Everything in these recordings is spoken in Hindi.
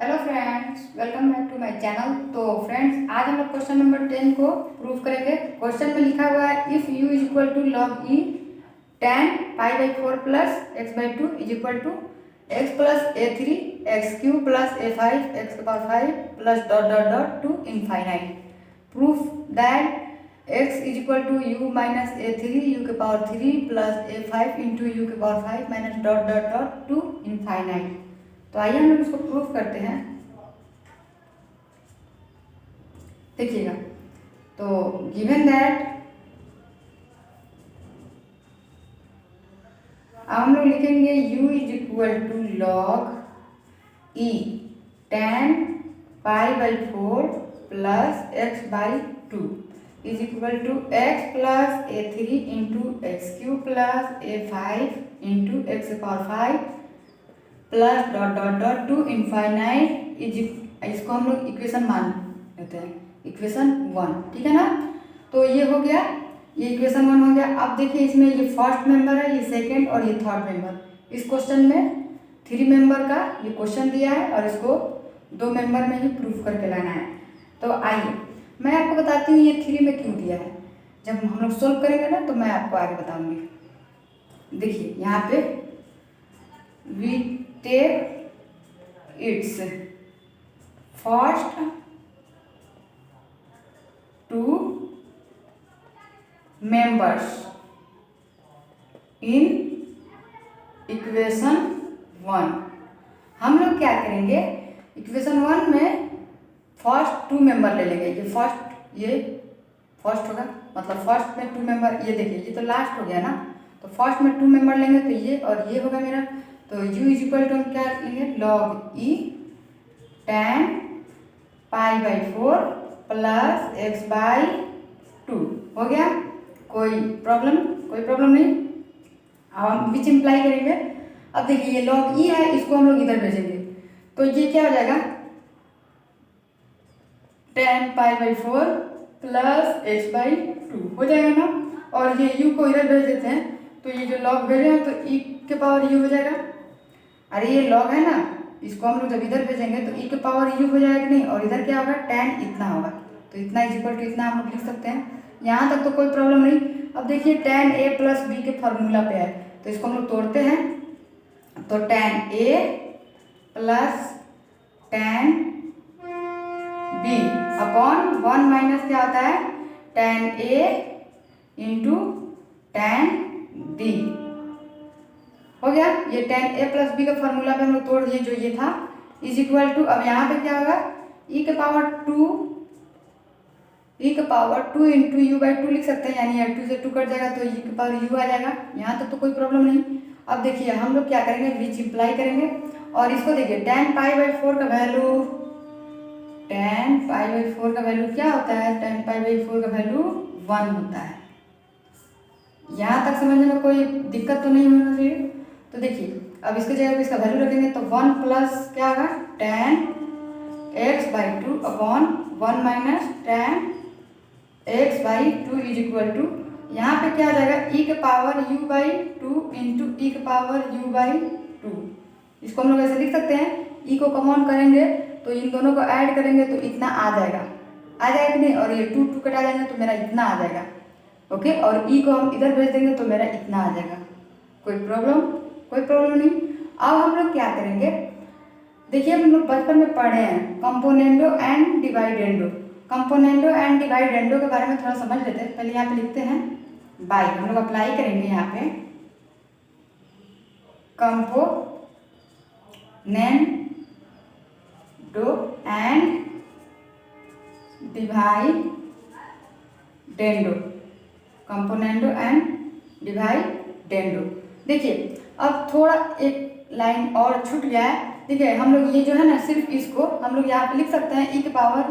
Hello friends, welcome back to my channel. So friends, आज हम लोग क्वेश्चन नंबर 10 को प्रूव करेंगे। क्वेश्चन में लिखा हुआ है if u is equal to log e tan pi by 4 plus x by 2 is equal to x plus ए3 x cube plus a five x के power 5 plus dot dot dot to infinite. Proof that x is equal to u minus ए3 यू के power 3 plus a five into u के power 5 minus dot dot dot to infinite. तो आइए हम लोग इसको प्रूफ करते हैं। देखिएगा, तो गिवन दैट अब हम लोग लिखेंगे u is equal to log e tan pi by 4 plus x by 2 is equal to x plus ए3 into x cube plus a five into x power 5 plus dot dot dot to infinite is. इसको हम लोग इक्वेशन मान लेते हैं, इक्वेशन 1, ठीक है ना। तो ये हो गया, ये इक्वेशन 1 हो गया। अब देखिए, इसमें ये फर्स्ट मेंबर है, ये सेकंड और ये थर्ड मेंबर। इस क्वेश्चन में 3 मेंबर का ये क्वेश्चन दिया है और इसको 2 मेंबर में ही प्रूफ करके लाना है। तो आइए मैं आपको बताती हूँ ये 3 में क्यों दिया है। जब हम लोग सोल्व करेंगे ना तो मैं आपको आगे बताऊंगी। देखिए यहाँ पे we take its first 2 members in equation 1। हम लोग क्या करेंगे, इक्वेशन 1 में फर्स्ट 2 मेंबर ले लेंगे। ये फर्स्ट होगा, मतलब फर्स्ट में 2 मेंबर। ये देखिए, ये तो लास्ट हो गया ना, तो फर्स्ट में 2 मेंबर लेंगे तो ये और ये होगा मेरा। तो u इज इक्वल टू हम क्या लेंगे, log e tan pi by 4 plus x by 2 हो गया। कोई प्रॉब्लम नहीं। अब हम विच इम्प्लाई करेंगे। अब देखिए, ये लॉग ई है, इसको हम लोग इधर भेजेंगे तो ये क्या हो जाएगा, tan pi by 4 plus x by 2 हो जाएगा ना। और ये u को इधर भेज देते हैं तो ये जो लॉग भेजे हैं तो e के पावर u हो जाएगा। अरे ये लॉग है ना, इसको हम लोग जब इधर भेजेंगे तो e के पावर u हो जाएगा कि नहीं। और इधर क्या होगा, tan इतना होगा, तो इतना इज इक्वल टू इतना हम लोग लिख सकते हैं। यहाँ तक तो कोई प्रॉब्लम नहीं। अब देखिए, tan a प्लस बी के फॉर्मूला पे है तो इसको हम लोग तोड़ते हैं। तो tan a plus tan b upon 1 minus क्या होता है, tan a into tan b हो गया। ये tan a प्लस बी का फॉर्मूला पे हम लोग तोड़ दिए जो ये था, इज इक्वल टू। अब यहाँ पे क्या होगा, e के पावर 2 इंटू यू बाई 2 लिख सकते हैं, यानी 2 से 2 कट जाएगा तो e के पावर u आ जाएगा। यहाँ तक तो कोई प्रॉब्लम नहीं। अब देखिए, हम लोग क्या करेंगे, विच इम्प्लाई करेंगे। और इसको देखिए, tan पाई बाई 4 का वैल्यू क्या होता है, tan पाई बाई 4 का वैल्यू 1 होता है। यहाँ तक समझने में कोई दिक्कत तो नहीं होना चाहिए। तो देखिए, अब इसके जगह पे इसका वैल्यू रखेंगे तो 1 प्लस क्या होगा, tan x by 2 upon 1 minus tan x by 2 is equal to, यहाँ पे क्या आ जाएगा, e के पावर u बाई 2 इंटू ई के पावर u बाई 2। इसको हम लोग ऐसे लिख सकते हैं, e को कॉमन करेंगे तो इन दोनों को ऐड करेंगे तो इतना आ जाएगा कि नहीं। और ये 2 कटा जाएंगे तो मेरा इतना आ जाएगा, ओके। और e को हम इधर भेज देंगे तो मेरा इतना आ जाएगा। कोई प्रॉब्लम नहीं। अब हम लोग क्या करेंगे, देखिए, हम लोग बचपन में पढ़े हैं कंपोनेंडो एंड डिवाइडेंडो। कंपोनेंडो एंड डिवाइडेंडो के बारे में थोड़ा समझ लेते हैं। पहले यहाँ पे लिखते हैं बाई, हम लोग अप्लाई करेंगे यहाँ पे कंपोनेंडो एंड डिवाइडेंडो। देखिए, अब थोड़ा एक लाइन और छूट गया है। देखिए, हम लोग ये जो है ना, सिर्फ इसको हम लोग यहाँ पे लिख सकते हैं e के पावर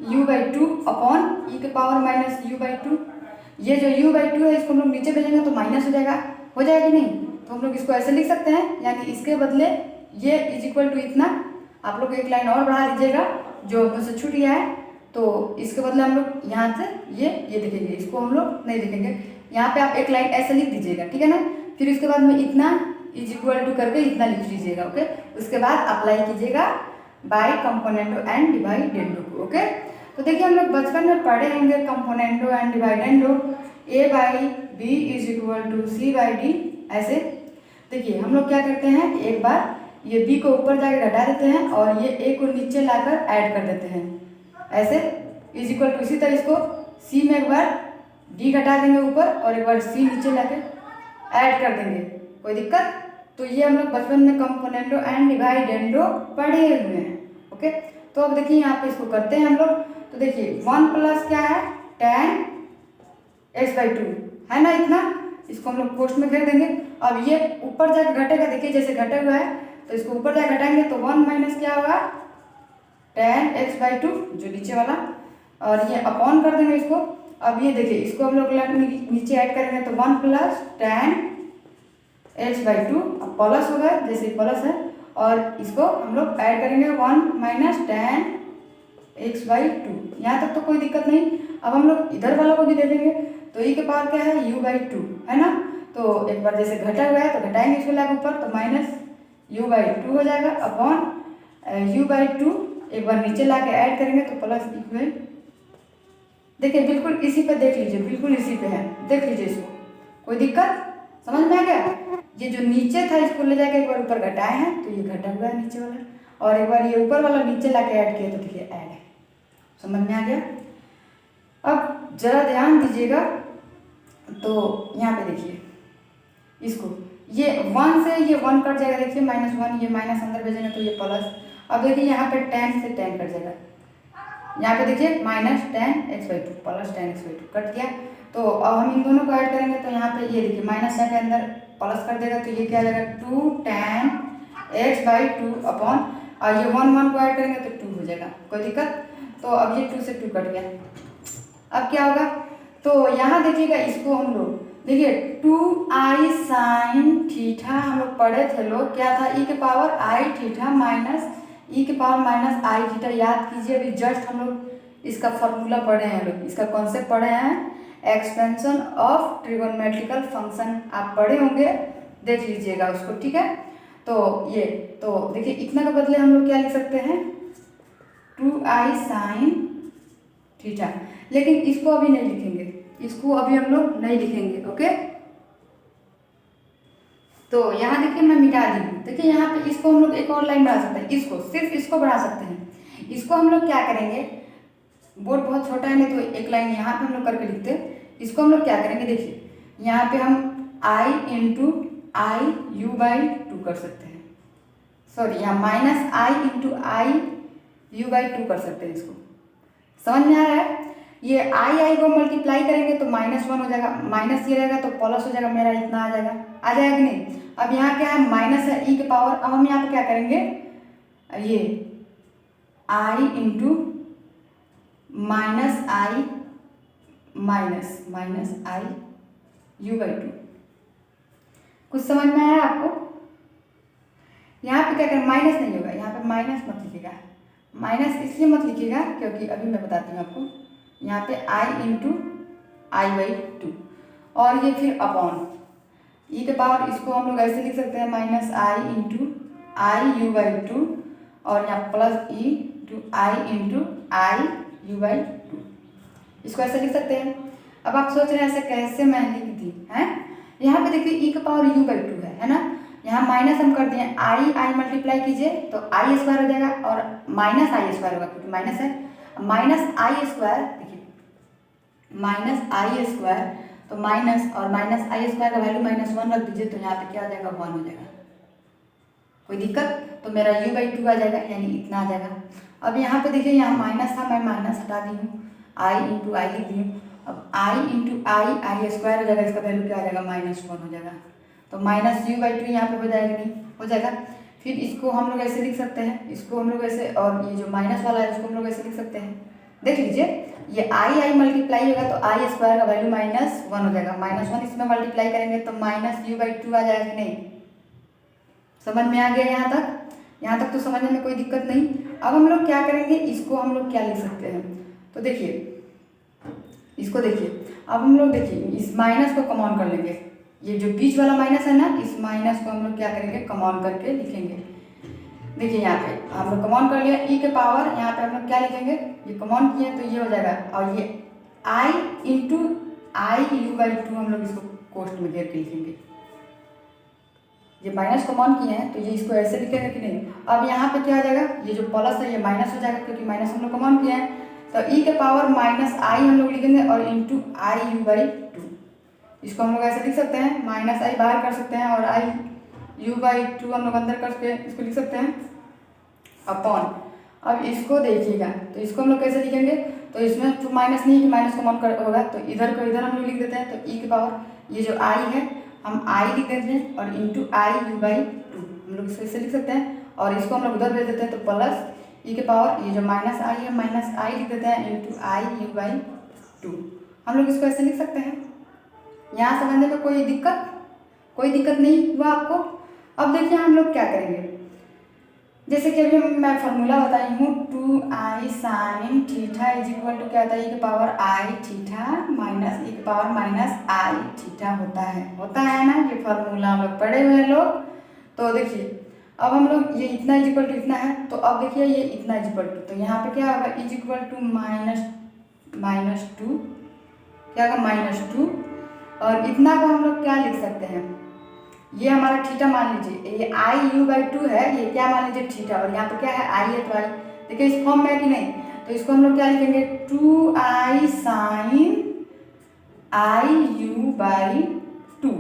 u बाई 2 अपॉन e के पावर माइनस u बाई 2। ये जो u बाई 2 है, इसको हम लोग नीचे भेजेंगे तो माइनस हो जाएगा कि नहीं। तो हम लोग इसको ऐसे लिख सकते हैं, यानी इसके बदले ये इज इक्वल टू इतना। आप लोग एक लाइन और बढ़ा दीजिएगा जो मुझसे छूट गया है। तो इसके बदले हम लोग यहाँ से ये देखेंगे, इसको हम लोग नहीं देखेंगे। यहाँ पे आप एक लाइन ऐसे लिख दीजिएगा, ठीक है ना। फिर उसके बाद में इतना इज इक्वल टू करके इतना लिख लीजिएगा, ओके। उसके बाद अप्लाई कीजिएगा बाई कंपोनेंडो एंड डिवाइडेंडो को। ओके, तो देखिए हम लोग बचपन में पढ़े होंगे componendo and dividendo, a by b is equal to c by d. ऐसे देखिए हम लोग क्या करते हैं, एक बार ये b को ऊपर जाके घटा देते हैं और ये a को नीचे लाकर ऐड कर देते हैं, ऐसे इज इक्वल टू। इसी तरह इसको c में एक बार d घटा देंगे ऊपर और एक बार c नीचे लाके ऐड कर देंगे, कोई दिक्कत? तो ये हम लोग बचपन में कंपोनेंडो एंड डिवाइडेंडो पढ़े हुए हैं। ओके, तो अब देखिए यहाँ पे इसको करते हैं हम लोग। तो देखिए 1 प्लस क्या है, tan x/2 है ना, इतना। इसको हम लोग पोस्ट में कर देंगे। अब ये ऊपर जाके घटेगा, देखिए जैसे घटा हुआ है, तो इसको ऊपर जाके घटाएंगे तो 1 माइनस क्या होगा, tan x/2 जो नीचे वाला, और ये अपॉन कर देंगे इसको। अब ये देखिए इसको हम लोग नीचे ऐड करेंगे तो 1 प्लस tan x/2, अब प्लस होगा जैसे प्लस है, और इसको हम लोग ऐड करेंगे 1 माइनस tan x/2। यहाँ तक तो कोई दिक्कत नहीं। अब हम लोग इधर वाला को भी दे देंगे, तो e के पावर क्या है, u/2 है ना। तो एक बार जैसे घटा हुआ है तो घटाएंगे इसको लाके ऊपर, तो माइनस u/2 हो जाएगा अपॉन u/2, एक बार नीचे लाके ऐड करेंगे तो प्लस इक्वल। देखिए बिल्कुल इसी पे देख लीजिए, बिल्कुल इसी पे है, देख लीजिए इसको, कोई दिक्कत? समझ में आ गया? ये जो नीचे था इसको ले जाके एक बार ऊपर घटाए हैं तो ये घटा हुआ है नीचे वाला, और एक बार ये ऊपर वाला नीचे लाके ऐड किया तो देखिए ऐड है। समझ में आ गया? अब जरा ध्यान दीजिएगा, तो यहाँ पे देखिए इसको, ये 1 से ये 1 कट जाएगा, देखिए -1, ये माइनस अंदर भेजेंगे तो ये प्लस। अब देखिए यहाँ पे tan से tan कट जाएगा, यहाँ पे देखिए minus tan x/2 plus tan x/2 cut गया। तो अब हम इन दोनों को ऐड करेंगे तो यहाँ पे ये देखिए माइनस के अंदर प्लस कर देगा, तो ये क्या आ जाएगा 2 tan x/2 अपॉन, और ये 1 को ऐड करेंगे तो 2 हो जाएगा, कोई दिक्कत? तो अब ये 2 से 2 कट गया। अब क्या होगा, तो यहाँ देखिएगा इसको हम लोग देखिए 2i sin थीटा हम लोग पढ़े थे लोग, क्या था, e के power i theta minus e के पावर माइनस i थीटा। याद कीजिए, अभी जस्ट हम लोग इसका फॉर्मूला पढ़े हैं, लोग इसका कॉन्सेप्ट पढ़े हैं, एक्सपेंशन ऑफ ट्रिगोनोमेट्रिकल फंक्शन आप पढ़े होंगे, देख लीजिएगा उसको, ठीक है। तो ये तो देखिए इतना के बदले हम लोग क्या लिख सकते हैं, 2i sin थीटा, लेकिन इसको अभी नहीं लिखेंगे, इसको अभी हम लोग नहीं लिखेंगे। ओके, तो यहाँ देखिए मैं मिटा दी हूँ। देखिए यहाँ पे इसको हम लोग एक और लाइन बढ़ा सकते हैं, इसको सिर्फ इसको बढ़ा सकते हैं। इसको हम लोग क्या करेंगे, बोर्ड बहुत छोटा है नहीं तो एक लाइन यहाँ पे हम लोग करके लिखते हैं। इसको हम लोग क्या करेंगे, देखिए यहाँ पे हम i इंटू आई u/2 कर सकते हैं, सॉरी यहाँ minus i into I u/2 कर सकते हैं। इसको समझ में आ रहा है? ये आई को मल्टीप्लाई करेंगे तो -1 हो जाएगा, माइनस ये रहेगा तो प्लस हो जाएगा, मेरा इतना आ जाएगा, आ जाएगा कि नहीं? अब यहाँ क्या है, माइनस है e के पावर। अब हम यहाँ पे क्या करेंगे, ये i into minus I u/2। कुछ समझ में आया आपको? यहाँ पे क्या करें, माइनस नहीं होगा, यहाँ पे माइनस मत लिखिएगा। माइनस इसलिए मत लिखिएगा क्योंकि अभी मैं बताती हूँ आपको, यहाँ पे i इंटू i/2 और ये फिर अपॉन e के पावर, इसको हम लोग ऐसे लिख सकते हैं -i इंटू आई u/2 और यहाँ प्लस e इंटू आई u/2, इसको ऐसे लिख सकते हैं। अब आप सोच रहे हैं ऐसे कैसे मैं लिख दी है, यहाँ पे देखिए e के पावर u/2 है ना, यहाँ माइनस हम कर दिए, आई मल्टीप्लाई कीजिए तो i² हो जाएगा और माइनस i² होगा क्योंकि माइनस है, माइनस i², देखिए माइनस i², तो माइनस और माइनस i² का वैल्यू -1 रख दीजिए तो यहाँ पे क्या आ जाएगा, 1 हो जाएगा, कोई दिक्कत? तो मेरा u/2 आ जाएगा, यानी इतना आ जाएगा। अब यहाँ पे देखिए यहाँ माइनस था, मैं माइनस हटा दी हूँ, i इंटू आई लिख दी हूँ। अब i इंटू आई² हो जाएगा, इसका वैल्यू क्या आ जाएगा, -1 हो जाएगा, तो माइनस u/2 यहाँ पे हो जाएगा, नहीं हो जाएगा। फिर इसको हम लोग ऐसे लिख सकते हैं, इसको हम लोग ऐसे, और ये जो माइनस वाला है उसको हम लोग ऐसे लिख सकते हैं। देख लीजिए ये आई मल्टीप्लाई होगा तो i² का वैल्यू -1 हो जाएगा, -1 इसमें मल्टीप्लाई करेंगे तो -u/2 आ जाएगा कि नहीं? समझ में आ गया यहाँ तक? यहाँ तक तो समझने में कोई दिक्कत नहीं। अब हम लोग क्या करेंगे, इसको हम लोग क्या लिख सकते हैं, तो देखिए इसको देखिए, अब हम लोग देखिए इस माइनस को कम ऑन कर लेंगे, ये जो बीच वाला माइनस है ना, इस माइनस को हम लोग क्या करेंगे, कम ऑन करके लिखेंगे। देखिए यहाँ पे हम लोग कॉमन कर लिया ई के पावर, यहाँ पे हम लोग क्या लिखेंगे, ये कॉमन किए तो ये हो जाएगा, और ये i into i u by two हम लोग इसको कोष्ट में घेर के लिखेंगे। ये माइनस कॉमन किए हैं तो ये इसको ऐसे लिखेंगे कि नहीं। अब यहाँ पे क्या हो जाएगा, ये जो प्लस है ये माइनस हो जाएगा क्योंकि माइनस हम लोग कॉमन किए हैं। तो ई के पावर माइनस आई हम लोग लिखेंगे और into i u by two, इसको हम लोग ऐसे लिख सकते हैं, माइनस आई बाहर कर सकते हैं और आई यू बाई टू हम लोग अंदर करके इसको लिख सकते हैं अपॉन। अब इसको देखिएगा तो इसको हम लोग कैसे लिखेंगे, तो इसमें तो माइनस नहीं कि माइनस कॉमन कर होगा तो इधर को इधर हम लोग लिख देते हैं। तो ई के पावर ये जो आई है हम आई लिख देते हैं और into i u by two हम लोग इसको ऐसे लिख सकते हैं, और इसको हम लोग उधर भेज देते हैं तो प्लस ई के पावर ये जो माइनस आई है माइनस आई लिख देते हैं into i u by two, हम लोग इसको ऐसे लिख सकते हैं। यहाँ समझने में कोई दिक्कत नहीं हुआ आपको। अब देखिए हम लोग क्या करेंगे, जैसे कि अभी मैं फॉर्मूला बताई हूँ, two i sine theta is equal to क्या होता है, ई के power i theta minus e के पावर माइनस आई थीटा होता है ना, ये फॉर्मूला हम लोग पढ़े हुए हैं लोग। तो देखिए अब हम लोग ये इतना इज इक्वल टू इतना है, तो अब देखिए ये इतना इज इक्वल टू, तो यहाँ पे क्या होगा is equal to minus two, क्या होगा माइनस टू, और इतना को हम लोग क्या लिख सकते हैं, ये हमारा थीटा मान लीजिए, ये आई यू बाई टू है, ये क्या मान लीजिए थीटा, और यहाँ पर क्या है आई है तो आई, देखिए इस फॉर्म में है कि नहीं, तो इसको हम लोग क्या लिखेंगे two i sine i u by two,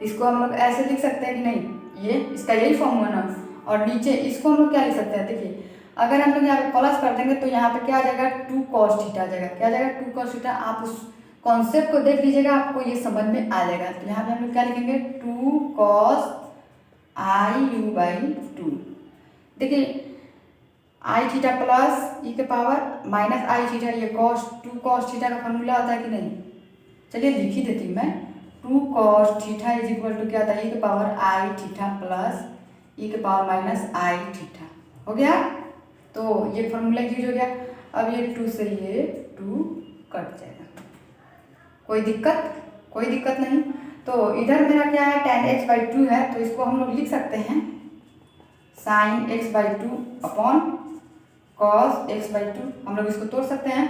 इसको हम लोग ऐसे लिख सकते हैं कि नहीं, ये इसका यही फॉर्म हुआ ना। और नीचे इसको हम लोग क्या लिख सकते हैं, देखिए अगर हम लोग यहाँ पे प्लस कर देंगे तो यहाँ पे क्या आ जाएगा टू कॉस थीटा आ जाएगा, क्या आ जाएगा टू कॉस थीटा। आप उस कॉन्सेप्ट को देख लीजिएगा आपको ये समझ में आ जाएगा। तो यहाँ पे हम लोग क्या लिखेंगे two cos i u by two, देखिए आई थीटा प्लस ई के पावर माइनस आई थीटा, ये कॉस टू कॉस थीटा का फॉर्मूला होता है कि नहीं, चलिए लिख ही देती हूँ मैं, two cos theta is equal to क्या होता है ई के power i theta plus e के पावर माइनस आई थीटा, हो गया। तो ये फॉर्मूला यूज हो गया। अब ये टू से ये टू कट जाएगा, कोई दिक्कत नहीं। तो इधर मेरा क्या है tan x बाई टू है, तो इसको हम लोग लिख सकते हैं sine x by two upon cos x by two, हम लोग इसको तोड़ सकते हैं,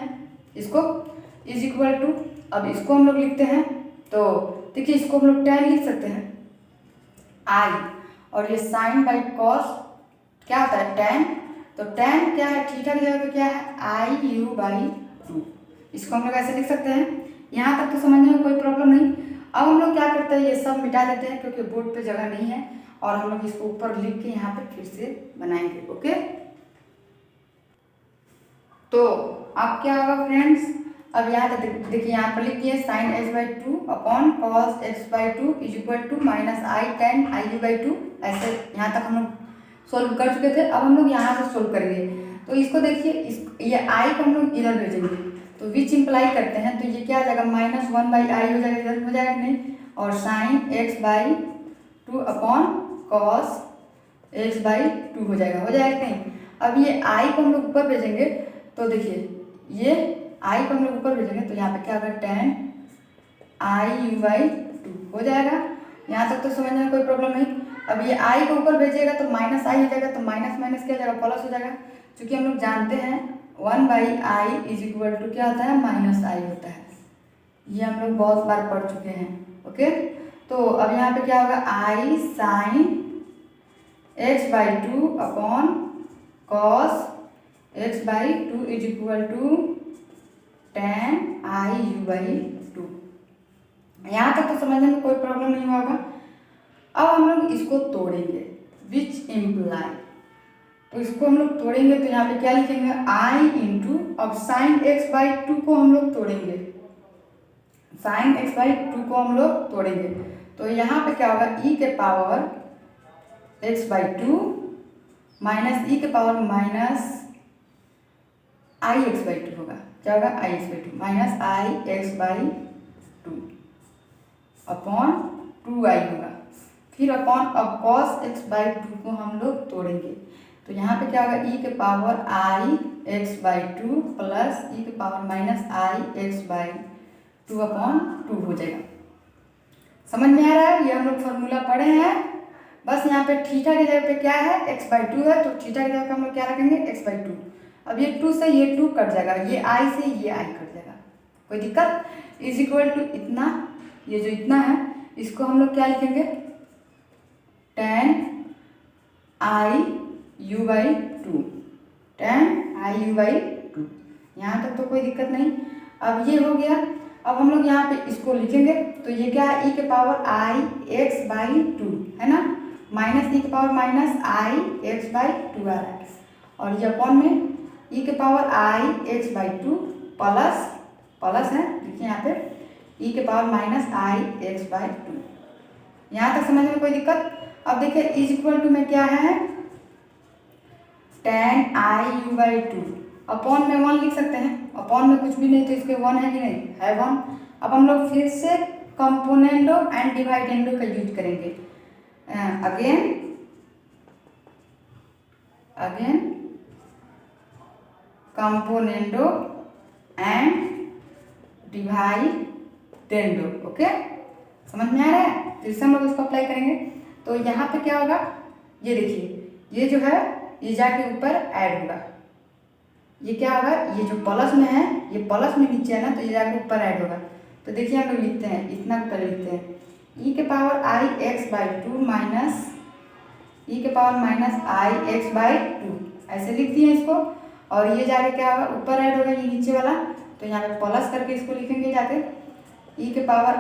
इसको इज इक्वल टू, अब इसको हम लोग लिखते हैं तो देखिए इसको हम लोग tan लिख सकते हैं i, और ये साइन बाई कॉस क्या होता है tan, तो tan क्या है थीटा की जगह पे क्या है आई यू बाई टू, इसको हम लोग ऐसे लिख सकते हैं। यहाँ तक तो समझने में कोई प्रॉब्लम नहीं। अब हम लोग क्या करते हैं ये सब मिटा देते हैं क्योंकि बोर्ड पे जगह नहीं है, और हम लोग इसको ऊपर लिख के यहाँ पे फिर से बनाएंगे, ओके। तो अब क्या होगा फ्रेंड्स, अब यहाँ तक देखिए यहाँ पर लिखिए sine x by two upon cos x by two is equal to minus i tan i u by two, ऐसे यहाँ तक हम लोग सोल्व कर चुके थे। अब हम लोग यहाँ से सोल्व करेंगे, तो इसको देखिए ये आई को हम लोग इधर भेजेंगे, तो विच इम्प्लाई करते हैं, तो ये क्या आ जाएगा माइनस वन बाई आई हो जाएगा, इधर हो जाएगा नहीं, और sign x by two upon cos x by to हो जाएगा नहीं। अब ये आई को हम लोग ऊपर भेजेंगे, तो देखिए ये आई को हम लोग ऊपर भेजेंगे तो यहाँ पे क्या होगा ten i u by to हो जाएगा। यहाँ तक तो समझने में कोई प्रॉब्लम नहीं। अब ये आई को ऊपर भेजिएगा तो माइनस आई हो जाएगा, तो माइनस माइनस क्या हो जाएगा प्लस हो जाएगा, क्योंकि हम लोग जानते हैं one by i is equal to क्या होता है माइनस आई होता है, ये हम लोग बहुत बार पढ़ चुके हैं, ओके। तो अब यहाँ पे क्या होगा i sine x by two upon cos x by two is equal to tan i u by two. यहाँ तक तो समझने में कोई प्रॉब्लम नहीं होगा। अब हम लोग इसको तोड़ेंगे विच इम्प्लाई, तो इसको हम लोग तोड़ेंगे तो यहाँ पे क्या लिखेंगे आई इंटू, अब साइन एक्स बाई टू को हम लोग तोड़ेंगे, साइन एक्स बाई टू को हम लोग तोड़ेंगे, तो यहाँ पे क्या होगा ई के power x by two minus e के power minus i x by two होगा, क्या होगा i x by two minus i x by two upon two i होगा, फिर अपॉन अब कॉस एक्स बाई टू को हम लोग तोड़ेंगे, तो यहाँ पे क्या होगा ई के power i x by two plus e के power minus i x by two upon two हो जाएगा। समझ में आ रहा है, ये हम लोग फॉर्मूला पढ़े हैं, बस यहाँ पे थीटा की जगह पे क्या है, x/2 है, तो थीटा की जगह पे हम लोग क्या रखेंगे, x/2। अब ये 2 से ये 2 कट जाएगा, ये i से ये i कट जाएगा, कोई दिक्कत। इज इक्वल टू इतना, ये जो इतना है इसको हम लोग क्या लिखेंगे, tan i/2, tan i/2। यहाँ तक तो कोई दिक्कत नहीं। अब ये हो गया। अब हम लोग यहाँ पे इसको लिखेंगे तो ये क्या है, e के पावर ix/2 है ना, माइनस e के पावर माइनस ix/2 आ रहा है, और ये अपॉन में e के पावर ix/2 प्लस प्लस है, देखिए यहाँ पे e के पावर माइनस ix/2। यहाँ तक समझ में कोई दिक्कत। अब देखिए इज इक्वल टू में क्या है, tan i/2 अपॉन में 1 लिख सकते हैं, अपॉन में कुछ भी नहीं तो इसके 1 है कि नहीं है 1। अब हम लोग फिर से कंपोनेंडो एंड डिवाइडेंडो का यूज करेंगे, अगेन कंपोनेंडो एंड डिवाइडेंडो। ओके, समझ में आ रहा है। फिर से हम लोग इसको अप्लाई करेंगे तो यहाँ पे क्या होगा, ये देखिए ये जो है ये जाके ऊपर ऐड होगा, ये क्या होगा, ये जो प्लस में है ये प्लस में नीचे है ना, तो ये जाके ऊपर ऐड होगा। तो देखिए हम लोग लिखते हैं, इतना पहले लिखते हैं, e के पावर ix/2 माइनस e के पावर माइनस ix/2 ऐसे लिख दिए इसको। और ये जाके क्या होगा, ऊपर ऐड होगा ये नीचे वाला, तो यहाँ पे प्लस करके इसको लिखेंगे जाके e के पावर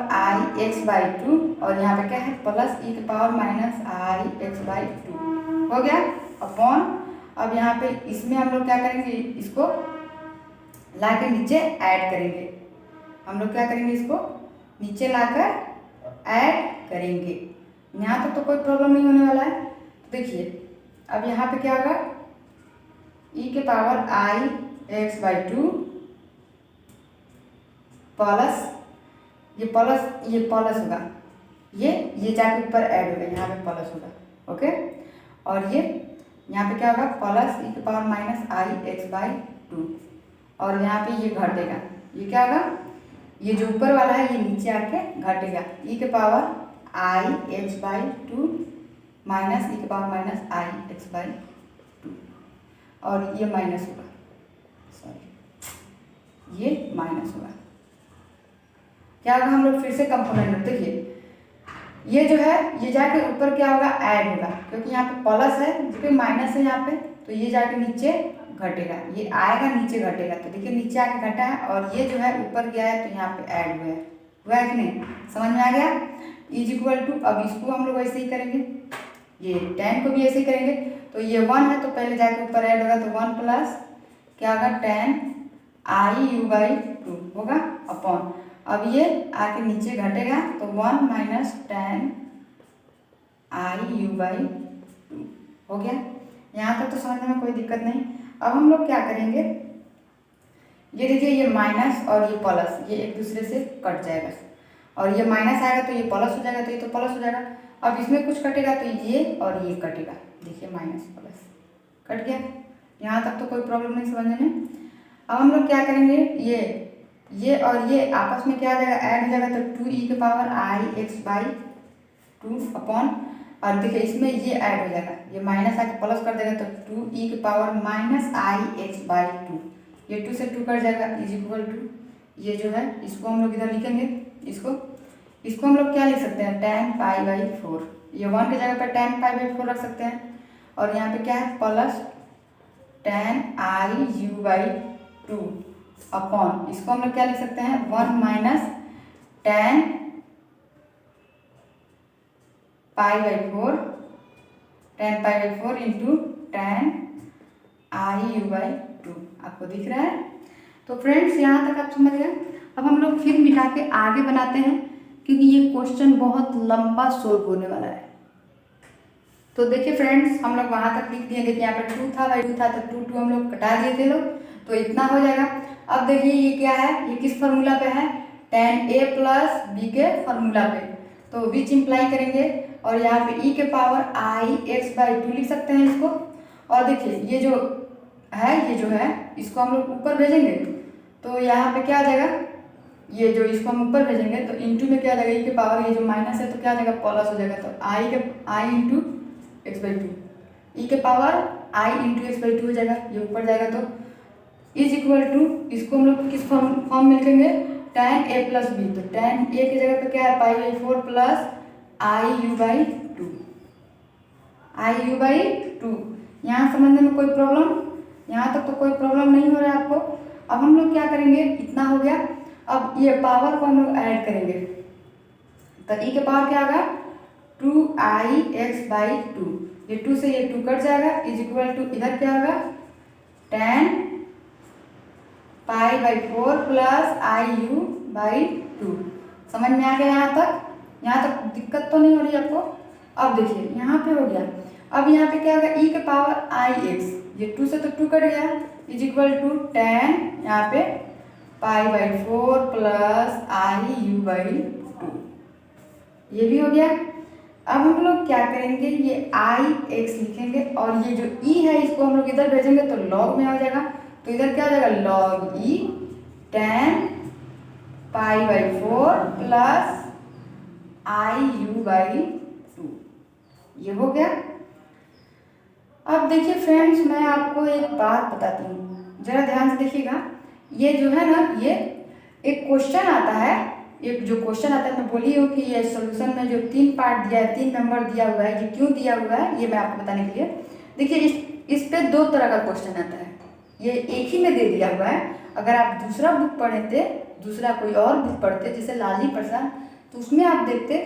ix/2, और यहाँ पे क्या है प्लस e के पावर माइनस ix/2 हो गया अपॉन। अब यहाँ पे इसमें हम लोग क्या करेंगे, इसको ला के नीचे ऐड करेंगे, हम लोग क्या करेंगे, इसको नीचे लाकर ऐड करेंगे। यहाँ तक तो कोई प्रॉब्लम नहीं होने वाला है। तो देखिए अब यहाँ पे क्या होगा, e के पावर ix/2 प्लस ये प्लस होगा, ये जाके ऊपर ऐड होगा, यहाँ पे प्लस होगा। ओके, और ये यहाँ पे क्या होगा, प्लस e के पावर माइनस ix/2, और यहाँ पे ये घटेगा, ये क्या होगा, ये जो ऊपर वाला है ये नीचे आके घटेगा, e के पावर ix/2 माइनस e के पावर माइनस ix/2, और ये माइनस होगा, सॉरी ये माइनस होगा। क्या होगा, हम लोग फिर से कंपोनेंट देखिए, ये जो है ये जाके ऊपर क्या होगा, ऐड होगा, क्योंकि यहाँ पे प्लस है क्योंकि माइनस है यहाँ पे, तो ये जाके नीचे घटेगा, ये आएगा नीचे घटेगा। तो देखिए नीचे आके घटा है, और ये जो है ऊपर गया है तो यहाँ पे ऐड हुआ है कि नहीं, समझ में आ गया। इज इक्वल टू, अब इसको हम लोग ऐसे ही करेंगे, ये tan को भी ऐसे ही करेंगे, तो ये 1 है तो पहले जाके ऊपर ऐड होगा, तो 1 प्लस क्या होगा, tan i/2 होगा अपॉन। अब ये आके नीचे घटेगा तो 1 माइनस tan i/2 हो गया। यहाँ तक तो समझने में कोई दिक्कत नहीं। अब हम लोग क्या करेंगे, ये देखिए ये माइनस और ये प्लस ये एक दूसरे से कट जाएगा, और ये माइनस आएगा तो ये प्लस हो जाएगा, तो ये तो प्लस हो जाएगा। अब इसमें कुछ कटेगा तो ये और ये कटेगा, देखिए माइनस प्लस कट गया। यहाँ तक तो कोई प्रॉब्लम नहीं समझने में। अब हम लोग क्या करेंगे, ये और ये आपस में क्या आ जाएगा, ऐड हो जाएगा, तो 2e के पावर ix/2 अपॉन, और देखिए इसमें ये ऐड हो जाएगा, ये माइनस आके प्लस कर देगा, तो 2e के पावर माइनस ix/2, ये 2 से 2 कट जाएगा, इज इक्वल टू ये जो है इसको हम लोग इधर लिखेंगे, इसको हम लोग क्या लिख सकते हैं, tan π/4, ये 1 की जगह पर tan π/4 रख सकते हैं, और यहाँ पे क्या है प्लस tan i/2 अपॉन, इसको हम लोग क्या लिख सकते हैं, 1 minus tan π/4 into tan i/2। आपको दिख रहा है। तो फ्रेंड्स यहाँ तक आप समझ गए। अब हम लोग फिर मिटा के आगे बनाते हैं, क्योंकि ये क्वेश्चन बहुत लंबा सोल्व होने वाला है। तो देखिए फ्रेंड्स, हम लोग वहाँ तक लिख दिए, देखिए यहाँ पर 2 था, 2 था, तो 2 हम लोग कटा दिए थे लोग, तो इतना हो जाएगा। अब देखिए ये क्या है, ये किस फार्मूला पे है, tan a प्लस b के फार्मूला पे, तो विच इम्प्लाई करेंगे, और यहाँ पे e के पावर ix/2 लिख सकते हैं इसको। और देखिए ये जो है इसको हम लोग ऊपर भेजेंगे, तो यहाँ पे क्या आ जाएगा, ये जो इसको हम ऊपर भेजेंगे तो इंटू में क्या आ जाएगा, ई के पावर, ये जो माइनस है तो क्या आ जाएगा, प्लस हो जाएगा। तो आई इंटू एक्स बाई टू, ई के power I into x by to हो जाएगा, ये ऊपर जाएगा। तो इज इक्वल टू, इसको हम लोग किस फॉर्म में लिखेंगे, tan a प्लस बी। तो tan a की जगह पे क्या है, पाई by 4 plus i u by to, I u by two. यहाँ समझने में कोई प्रॉब्लम, यहाँ तक तो कोई प्रॉब्लम नहीं हो रहा है आपको। अब हम लोग क्या करेंगे, इतना हो गया। अब ये पावर को हम लोग ऐड करेंगे, तो ई के पावर क्या होगा, 2ix बाई टू, ये 2 से ये 2 कट जाएगा, इज इक्वल टू इधर क्या होगा, tan pi by 4 plus i u by to. समझ में आ गया यहाँ तक दिक्कत तो नहीं हो रही आपको। अब देखिए यहाँ पे हो गया। अब यहाँ पे क्या होगा, ई के पावर आई एक्स, ये 2 से तो 2 कट गया, इज इक्वल टू tan यहाँ पे पाई by 4 plus i u by to, ये भी हो गया। अब हम लोग क्या करेंगे, ये आई एक्स लिखेंगे और ये जो ई है इसको हम लोग इधर भेजेंगे तो लॉग में आ जाएगा। तो इधर क्या आ जाएगा, log e tan pi by 4 plus i u by to, ये हो गया। अब देखिए फ्रेंड्स, मैं आपको एक बात बताती हूँ, जरा ध्यान से देखिएगा। ये जो है ना, ये एक क्वेश्चन आता है, एक जो क्वेश्चन आता है, मैं बोली हूँ कि ये सॉल्यूशन में जो 3 पार्ट दिया है, 3 नंबर दिया हुआ है, ये क्यों दिया हुआ है ये मैं आपको बताने के लिए। देखिए इस पे 2 तरह का क्वेश्चन आता है, ये एक ही में दे दिया हुआ है। अगर आप दूसरा बुक पढ़ते, दूसरा कोई और बुक पढ़ते जैसे लाली प्रसाद, तो उसमें आप देखते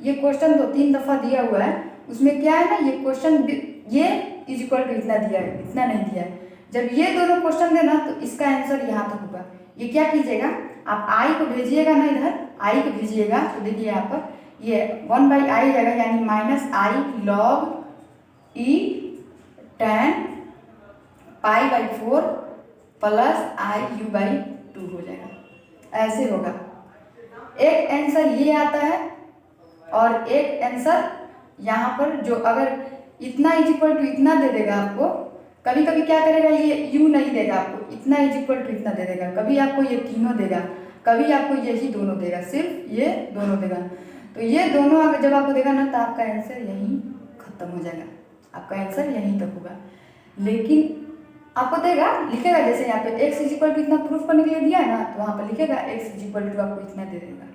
ये क्वेश्चन 2-3 दफ़ा दिया हुआ है। उसमें क्या है ना, ये क्वेश्चन ये इज इक्वल टू इतना दिया है, इतना नहीं दिया है। जब ये दोनों क्वेश्चन देना तो इसका आंसर यहाँ तक होगा। ये क्या कीजिएगा, आप आई को भेजिएगा ना, इधर आई को भेजिएगा तो देखिए यहाँ पर ये 1 बाई आई जाएगा, यानी minus I log e tan pi by 4 plus i u by to हो जाएगा, ऐसे होगा। एक आंसर ये आता है और एक आंसर यहाँ पर जो अगर इतना इज इक्वल टू इतना दे देगा आपको, कभी कभी क्या करेगा, ये यू नहीं देगा आपको, इतना इज इक्वल टू इतना दे देगा, कभी आपको ये तीनों देगा, कभी आपको यही दोनों देगा, सिर्फ ये दोनों देगा। तो ये दोनों अगर जब आपको देगा ना तो आपका आंसर यहीं खत्म हो जाएगा, आपका आंसर यहीं तक होगा। लेकिन आपको देगा, लिखेगा जैसे यहाँ पे x इज इक्वल टू इतना प्रूफ करने के लिए दिया है ना, तो वहाँ पर लिखेगा x इज इक्वल टू आपको इतना दे देगा।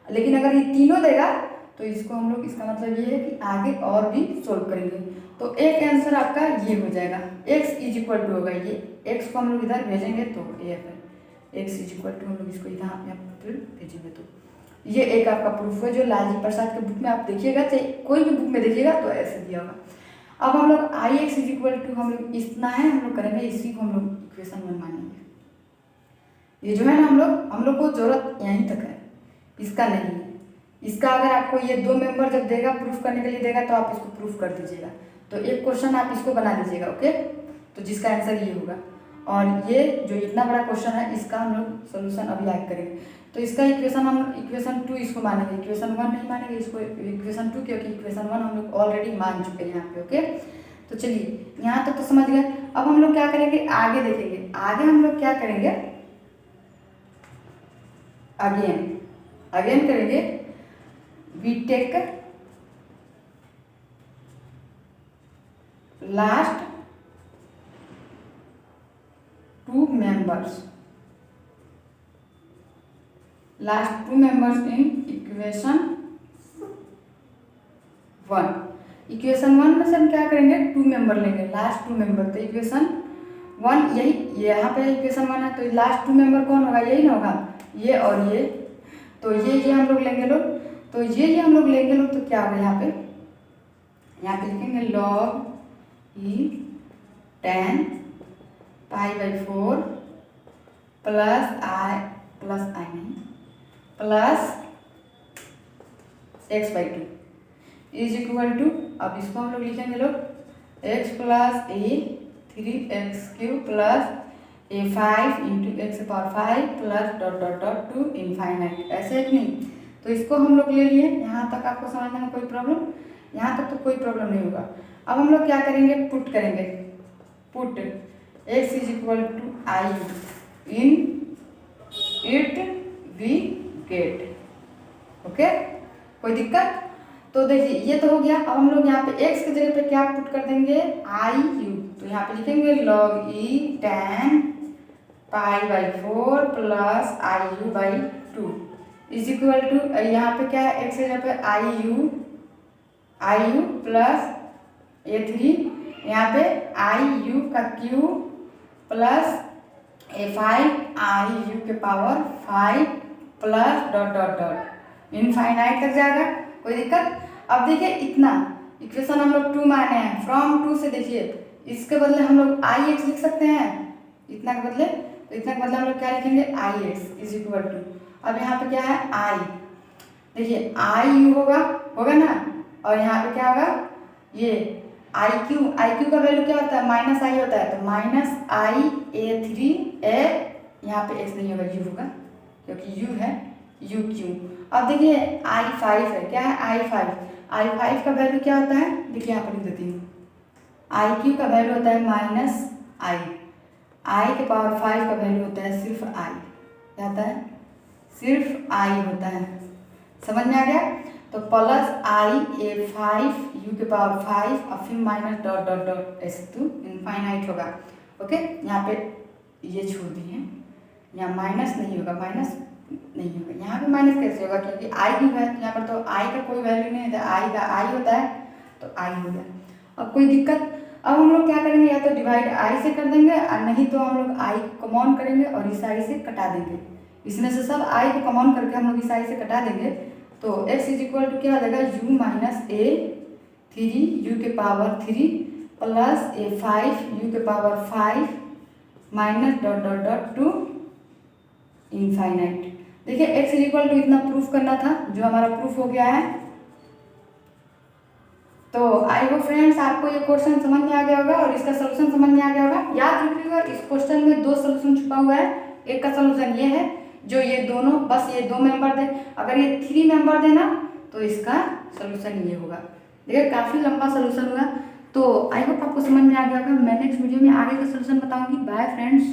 लेकिन अगर ये तीनों देगा तो इसको हम लोग, इसका मतलब ये है कि आगे और भी सोल्व करेंगे। तो एक आंसर आपका ये हो जाएगा, x इज इक्वल टू होगा, ये x को हम लोग इधर भेजेंगे तो ये है x इज इक्वल टू, हम लोग इसको यहाँ पे भेजेंगे तो ये एक आपका प्रूफ है जो लालजी प्रसाद के बुक में आप देखिएगा, चाहे कोई भी बुक में देखिएगा तो ऐसे दिया होगा। अब हम लोग आई एक्स इज इक्वल टू, हम लोग इतना है हम लोग करेंगे, इसी को हम लोग इक्वेशन 1 मानेंगे। ये जो है ना हम लोग को जरूरत यहीं तक है, इसका नहीं है। इसका अगर आपको ये 2 मेंबर जब देगा प्रूफ करने के लिए देगा तो आप इसको प्रूफ कर दीजिएगा। तो एक क्वेश्चन आप इसको बना लीजिएगा, ओके, तो जिसका आंसर ये होगा। और ये जो इतना बड़ा क्वेश्चन है इसका हम लोग सोल्यूशन अभी आगे करेंगे। तो इसका इक्वेशन हम इक्वेशन 2 इसको मानेंगे, इक्वेशन 1 नहीं मानेंगे इसको, इक्वेशन 2, क्योंकि इक्वेशन 1 हम लोग ऑलरेडी मान चुके हैं यहाँ पे, ओके। तो चलिए यहाँ तक तो समझ गए। अब हम लोग क्या करेंगे, आगे देखेंगे, आगे हम लोग क्या करेंगे, अगेन करेंगे, we take last 2 members, last 2 members in equation 1। Equation 1 में से हम क्या करेंगे, 2 मेंबर लेंगे, लास्ट 2 मेंबर। तो इक्वेशन 1 यही, यहाँ पे इक्वेशन 1 है, तो लास्ट 2 मेंबर कौन होगा, यही ना होगा, ये और ये। तो ये हम लोग लेंगे लोग, तो ये हम लोग लेंगे लोग, तो क्या होगा यहाँ पे लिखेंगे log e tan pi by 4 plus i नहीं plus x by 2 is equal to, अब इसको हम लोग लिखेंगे लोग x plus a 3x³ plus a 5 into x power 5 plus dot dot dot to infinite, ऐसे है कि नहीं। तो इसको हम लोग ले लिए, यहाँ तक आपको समझने में कोई प्रॉब्लम, यहाँ तक तो कोई प्रॉब्लम नहीं होगा। अब हम लोग क्या करेंगे, पुट करेंगे, put x is equal to i in it we get. Okay, कोई दिक्कत? तो देखिए ये तो हो गया। अब हम लोग यहाँ पे x की जगह पे क्या पुट कर देंगे, आई यू। तो यहाँ पे लिखेंगे log e tan π/4 plus i u by 2 is equal to, यहाँ पे क्या है, x की जगह पे आई यू प्लस A3, यहाँ पे आई यू का cube plus A5 i u के power 5 plus dot dot dot infinite तक जाएगा। कोई दिक्कत? अब देखिए इतना इक्वेशन हम लोग 2 माने हैं, फ्रॉम 2 से देखिए इसके बदले हम लोग आई एक्स लिख सकते हैं, इतना के बदले। तो इतना के बदले हम लोग क्या लिखेंगे, आई एक्स इज इक्वल टू, अब यहाँ पे क्या है आई, देखिए आई यू होगा ना, और यहाँ पे क्या होगा, ये आई क्यू का वैल्यू क्या होता है, माइनस आई होता है, तो माइनस आई A3 यहाँ पे एक्स नहीं होगा, यू होगा, क्योंकि यू है यू क्यू। अब देखिए I5 है, क्या है I5 का वैल्यू क्या होता है, देखिए यहाँ पर लिख देती हूँ, आई क्यू का वैल्यू होता है माइनस आई के पावर 5 का वैल्यू होता है सिर्फ आई, क्या होता है, सिर्फ आई होता है। समझ में आ गया? तो प्लस आई A5 यू के पावर 5 और फिर माइनस डॉट डॉट डॉट ऐसे तो इनफाइनाइट होगा। ओके, यहाँ पे ये छोड़ दिए, यहाँ माइनस नहीं होगा, यहाँ पे माइनस कैसे होगा, क्योंकि आई की वैल्यू यहाँ पर, तो आई का कोई वैल्यू नहीं है, आई का आई होता है, तो आई हो गया। अब कोई दिक्कत? अब हम लोग क्या करेंगे, या तो डिवाइड आई से कर देंगे, और नहीं तो हम लोग आई को कॉमन करेंगे और इस आई से कटा देंगे। इसमें से सब आई को कॉमन करके हम लोग इस आई से कटा देंगे, तो x इज इक्वल टू क्या हो जाएगा, u माइनस A3 यू के पावर 3 प्लस A5 यू के power 5 minus dot dot dot to infinite. देखिए x इज इक्वल टू इतना प्रूफ करना था, जो हमारा प्रूफ हो गया है। तो आई होप फ्रेंड्स आपको ये क्वेश्चन समझ में आ गया होगा और इसका सोल्यूशन समझ में आ गया होगा। याद रखिएगा इस क्वेश्चन में 2 सोल्यूशन छुपा हुआ है। एक का सोल्यूशन ये है, जो ये दोनों बस ये 2 मेंबर दे, अगर ये 3 मेंबर देना तो इसका सोल्यूशन ये होगा। देखिए काफ़ी लंबा सोल्यूशन होगा। तो आई होप आपको समझ में आ गया होगा। मैं नेक्स्ट वीडियो में आगे का सोल्यूशन बताऊंगी। Bye friends.